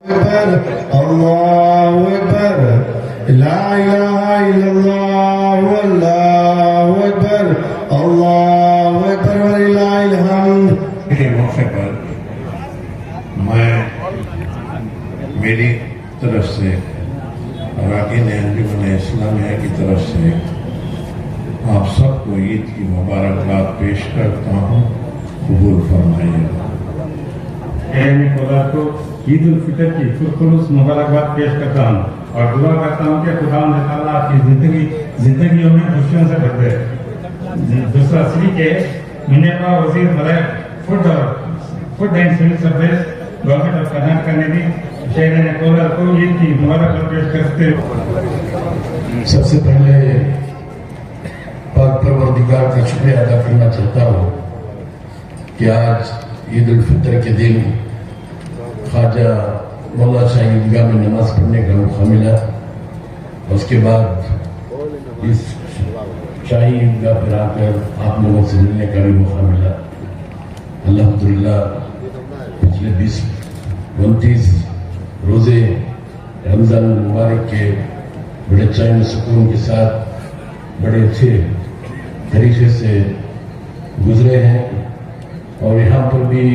الله أكبر لا إله إلا الله والله أكبر الله أكبر ولله الحمد. के मौके पर मैं मेरी तरफ से अरकान अंजुमन इस्लामिया की तरफ से आप सबको ईद की मुबारकबाद पेश करता हूँ. कबूल फरमाइएगा. खुदा को ईद उल फितर की खुलूस मुबारकबाद पेश करता हूँ और दुआ करता हूँ कि खुदा ताला आपकी जिंदगियों में खुशियों से भर दे. दूसरा श्री के मुनीबा वजीर मलक food and civil service government of Karnataka ने भी शहर ने कोलार को ईद की मुबारकबाद पेश करते. सबसे पहले पाक परवरदिगार का शुक्रिया अदा करना चाहता हूँ कि आज ईद उल फितर के दिन ख्वाजा मौला शाही ईदगाह में नमाज पढ़ने का मौका मिला. उसके बाद इस शाही ईदगाह पर आकर आप लोगों से मिलने का भी मौका मिला. अल्हम्दुलिल्लाह पिछले 20-29 रोजे रमजान मुबारक के बड़े चैन सुकून के साथ बड़े अच्छे तरीके से गुजरे हैं. और यहाँ पर भी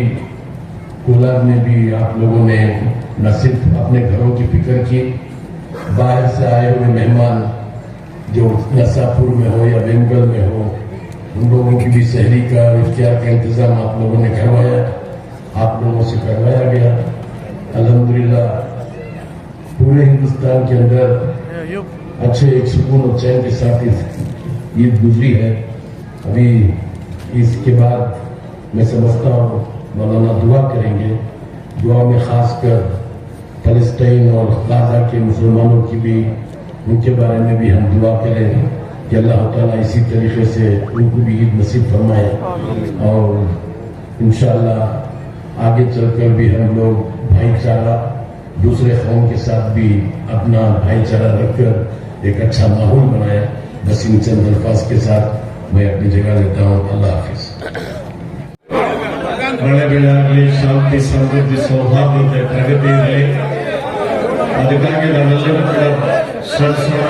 कोलार में भी आप लोगों ने न सिर्फ अपने घरों की फिक्र की, बाहर से आए हुए मेहमान जो नसापुर में हो या बेंगल में हो उन लोगों की भी सहरी का इफ्तियार का इंतजाम आप लोगों ने करवाया, आप लोगों से करवाया गया. अल्हम्दुलिल्लाह पूरे हिंदुस्तान के अंदर अच्छे एक सुकून और चैन के साथ ईद गुजरी है. अभी इसके बाद मैं समझता हूँ मौलाना दुआ करेंगे. दुआ में खासकर फलस्तीन और गाजा के मुसलमानों की भी उनके बारे में भी हम दुआ करें कि अल्लाह ताला इसी तरीके से उनको भी ईद नसीब फरमाए. और इंशाअल्लाह आगे चलकर भी हम लोग भाईचारा दूसरे कौम के साथ भी अपना भाईचारा रखकर एक अच्छा माहौल बनाए. बस इन चंद अल्फाज के साथ मैं अपनी जगह लेता हूँ. अल्लाह हाफिज. ಮಳೆ ಬೆಳೆಯಾಗಲಿ, ಶಾಂತಿ ಸಮೃದ್ಧಿ ಸೌಹಾರ್ದತೆ ಪ್ರಗತಿ ಇರಲಿ. ಅದಕ್ಕಾಗಿ ನಾವೆಲ್ಲರೂ ಕೂಡ ಶ್ರಮಿಸೋಣ.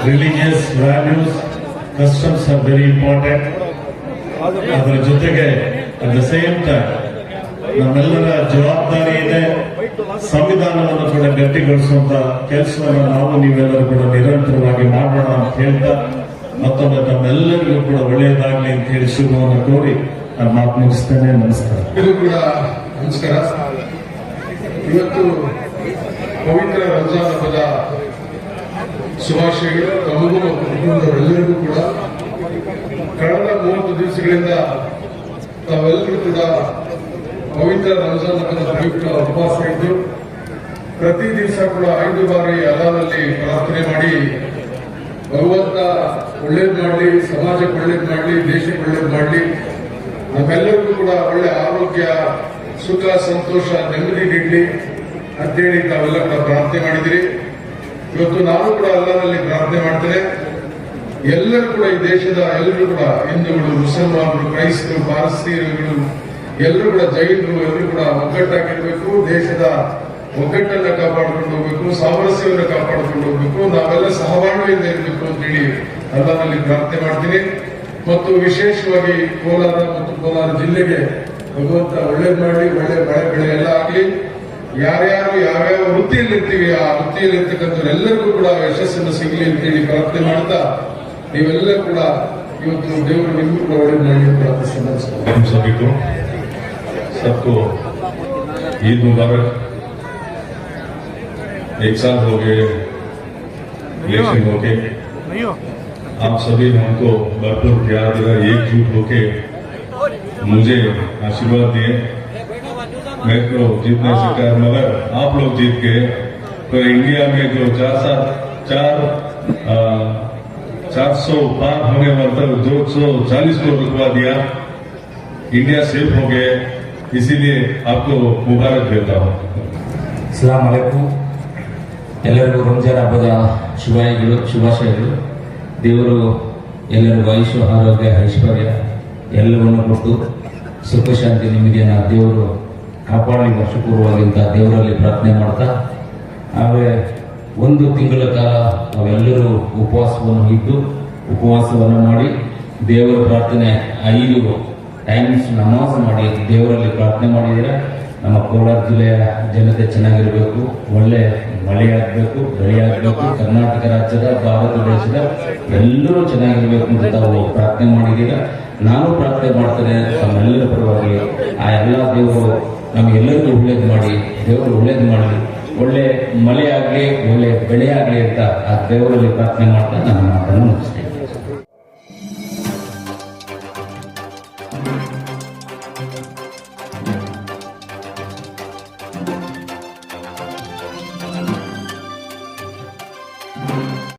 Religious values customs are very important. ಅದರ ಜೊತೆಗೆ ಅಟ್ ದ ಸೇಮ್ ಟೈಮ್ ನಮ್ಮೆಲ್ಲರ ಜವಾಬ್ದಾರಿ ಇದೆ. ಸಂವಿಧಾನವನ್ನು ಕೂಡ ಗಟ್ಟಿಗೊಳಿಸುವಂತ ಕೆಲಸವನ್ನು ನಾವು ನೀವೆಲ್ಲರೂ ಕೂಡ ನಿರಂತರವಾಗಿ ಮಾಡೋಣ ಅಂತ ಹೇಳ್ತಾ ಮತ್ತೊಮ್ಮೆ ತಮ್ಮೆಲ್ಲರಿಗೂ ಕೂಡ ಒಳ್ಳೆಯದಾಗಲಿ ಅಂತ ಹೇಳಿ ಶುಭವನ್ನು ಕೋರಿ ನಾನು ಮಾತು ಮುಗಿಸ್ತೇನೆ. ನಮಸ್ಕಾರ. ಇದು ಕೂಡ ನಮಸ್ಕಾರ. ಇವತ್ತು ಪವಿತ್ರ ರಂಜಾನ್ ಹಬ್ಬದ ಶುಭಾಶಯಗಳು ತಮಗೂ ಮತ್ತು ಕುಟುಂಬದವರೆಲ್ಲರಿಗೂ ಕೂಡ. ಕಳೆದ 30 ದಿವಸಗಳಿಂದ ತಾವೆಲ್ಲರೂ ಕೂಡ ಪವಿತ್ರ ರಂಜಾನ್ ಹಬ್ಬದ ಪ್ರಯುಕ್ತ ಉಪವಾಸ ಇದ್ದು ಪ್ರತಿ ದಿವಸ ಕೂಡ 5 ಬಾರಿ ಅಲ್ಲಾಹನಲ್ಲಿ ಪ್ರಾರ್ಥನೆ ಮಾಡಿ ಭಗವಂತ ಒಳ್ಳೇದು ಮಾಡಲಿ, ಸಮಾಜಕ್ಕೆ ಒಳ್ಳೇದು ಮಾಡಲಿ, ದೇಶಕ್ಕೆ ಒಳ್ಳೇದು ಮಾಡಲಿ, ನಮ್ಮೆಲ್ಲರಿಗೂ ಕೂಡ ಒಳ್ಳೆ ಆರೋಗ್ಯ, ಸುಖ, ಸಂತೋಷ, ನೆಮ್ಮದಿ ನೀಡಲಿ ಅಂತೇಳಿ ತಾವೆಲ್ಲ ಕೂಡ ಪ್ರಾರ್ಥನೆ ಮಾಡಿದಿರಿ. ಇವತ್ತು ನಾನು ಕೂಡ ಅಲ್ಲಾಹನಲ್ಲಿ ಪ್ರಾರ್ಥನೆ ಮಾಡ್ತೇನೆ. ಎಲ್ಲರೂ ಕೂಡ ಈ ದೇಶದ ಎಲ್ಲರೂ ಕೂಡ ಹಿಂದೂಗಳು, ಮುಸಲ್ಮಾನರು, ಕ್ರೈಸ್ತರು, ಪಾರಸೀಕರು, ಎಲ್ಲರೂ ಕೂಡ ಜೈನರು ಎಲ್ಲರೂ ಕೂಡ ಒಗ್ಗಟ್ಟಾಗಿರ್ಬೇಕು. ದೇಶದ ಒಗ್ಗಟ್ಟನ್ನ ಕಾಪಾಡಿಕೊಂಡು ಹೋಗ್ಬೇಕು, ಸಾಮರಸ್ಯವನ್ನು ಕಾಪಾಡಿಕೊಂಡು ಹೋಗ್ಬೇಕು, ನಾವೆಲ್ಲ ಸಹಬಾಳ್ವೆಯಿಂದ ಇರಬೇಕು ಅಂತೇಳಿ ಅಲ್ಲಾಹನಲ್ಲಿ ಪ್ರಾರ್ಥನೆ ಮಾಡ್ತೀನಿ. ಮತ್ತು ವಿಶೇಷವಾಗಿ ಕೋಲಾರ ಮತ್ತು ಕೋಲಾರ ಜಿಲ್ಲೆಗೆ ಭಗವಂತ ಒಳ್ಳೇದು ಮಾಡಲಿ, ಒಳ್ಳೆ ಮಳೆ ಬೆಳೆ ಎಲ್ಲ ಆಗಲಿ. ಯಾರ್ಯಾರು ಯಾವ್ಯಾವ ವೃತ್ತಿಯಲ್ಲಿರ್ತೀವಿ ಆ ವೃತ್ತಿಯಲ್ಲಿರ್ತಕ್ಕಂಥವ್ರೆಲ್ಲರಿಗೂ ಕೂಡ ಯಶಸ್ಸನ್ನು ಸಿಗಲಿ ಅಂತೇಳಿ ಪ್ರಾರ್ಥನೆ ಮಾಡ್ತಾ ನೀವೆಲ್ಲ ಕೂಡ ಇವತ್ತು ದೇವರು ನಿಮಗೂ ಕೂಡ ಒಳ್ಳೇದು ಮಾಡಲಿ ಪ್ರಾರ್ಥಿಸ್ತಾ सबको ईद मुबारक. एक साल हो गए इलेक्शन होके, आप सभी ने हमको भरपूर प्यार दिया, एकजुट होके मुझे आशीर्वाद दिए. मैं तो जीतने से कर, मगर आप लोग जीत गए तो इंडिया में जो 400 पार होने वाला 240 को रुकवा दिया. इंडिया सेफ हो गए, इसीलिए आपको मुबारक देता हूँ. अस्सलाम वालेकुम. ಎಲ್ಲರಿಗೂ ರಂಜಾನ್ ಹಬ್ಬದ ಶುಭಾಶಯಗಳು. ದೇವರು ಎಲ್ಲರಿಗೂ ಆಯುಷ್ಯ, ಆರೋಗ್ಯ, ಐಶ್ವರ್ಯ ಎಲ್ಲವನ್ನು ಕೊಟ್ಟು ಸುಖ ಶಾಂತಿ ನೆಮ್ಮದಿಯನ್ನು ದೇವರು ಕಾಪಾಡಿ ವರ್ಷಪೂರ್ವವಾಗಿ ಅಂತ ದೇವರಲ್ಲಿ ಪ್ರಾರ್ಥನೆ ಮಾಡ್ತಾ, ಆಮೇಲೆ 1 ತಿಂಗಳ ಕಾಲ ನಾವೆಲ್ಲರೂ ಉಪವಾಸವನ್ನು ಮಾಡಿ ದೇವರ ಪ್ರಾರ್ಥನೆ 5 ಟೈಮ್ಸ್ ನಮಾಜ್ ಮಾಡಿ ದೇವರಲ್ಲಿ ಪ್ರಾರ್ಥನೆ ಮಾಡಿದರೆ ನಮ್ಮ ಕೋಲಾರ ಜಿಲ್ಲೆಯ ಜನತೆ ಚೆನ್ನಾಗಿರಬೇಕು, ಒಳ್ಳೆ ಮಳೆ ಆಗಬೇಕು, ಬೆಳೆ ಆಗಬೇಕು, ಕರ್ನಾಟಕ ರಾಜ್ಯದ ಭಾರತ ದೇಶದ ಎಲ್ಲರೂ ಚೆನ್ನಾಗಿರ್ಬೇಕು ಅಂತ ತಾವು ಪ್ರಾರ್ಥನೆ ಮಾಡಿದ್ದೀರಾ. ನಾನು ಪ್ರಾರ್ಥನೆ ಮಾಡ್ತೇನೆ ತಮ್ಮೆಲ್ಲರ ಪರವಾಗಿ. ಆ ಎಲ್ಲ ದೇವರು ನಮಗೆಲ್ಲರಿಗೂ ಒಳ್ಳೇದು ಮಾಡಿ, ದೇವರು ಒಳ್ಳೇದು ಮಾಡಲಿ, ಒಳ್ಳೆ ಮಳೆ ಆಗಲಿ, ಒಳ್ಳೆ ಬೆಳೆ ಆಗಲಿ ಅಂತ ಆ ದೇವರಲ್ಲಿ ಪ್ರಾರ್ಥನೆ ಮಾಡ್ತಾ ನನ್ನ ಮಾತನ್ನು ಮುಗಿಸ್ತೇನೆ.